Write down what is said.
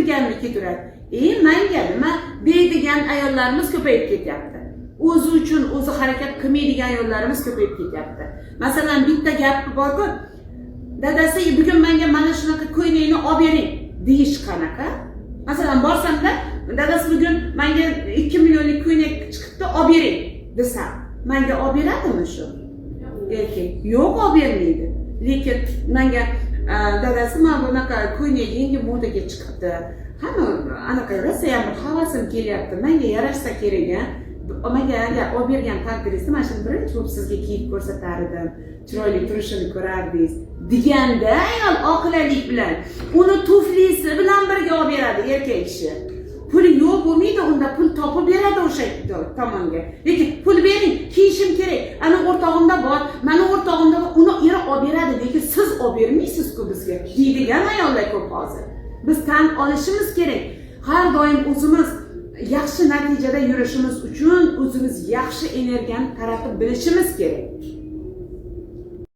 deganini ketaveradi. Menga nima deydigan ayollarimiz ko'payib ketyapti. O'zi uchun o'zi harakat qilmaydigan ayollarimiz ko'payib ketyapti. Masalan, bitta gap bor-ku, dadasi bugun menga mana shunaqa ko'ylakni olib bering deyish qanaqa? Masalan, borsamda dadasi bugun menga 2 millionlik ko'ylak chiqibdi, olib bering desam, menga olib beradimi shu? Erkak yo'q, olib bermaydi. Lekin menga dadasi mana bunaqa ko'ylak yangi modaga chiqibdi. Hamma anaqa rosa ham havasim kelyapti. Menga yarashsa kerak-a. Menga agar olib bergan taqdiringizda mana shuni birinchi bo'lib sizga kiyib ko'rsatar edim. Chiroyli turishini ko'rardingiz. Deganda ayol oqilalik bilan uni tuflisi bilan birga olib beradi erkak kishi. Puli yo'q bo'lmaydi, unda pul topib beradi o'sha tomonga. Lekin pul bering, kiyishim kerak. Ana o'rtog'imda bor, mana o'rtog'imda bor, uni eri olib beradi, lekin siz olib bermaysiz-ku bizga. Deydigan ayollar ko'p hozir. Biz tan olishimiz kerak. Har doim o'zimiz yaxshi natijada yurishimiz uchun o'zimiz yaxshi energiyani taratib bilishimiz kerak.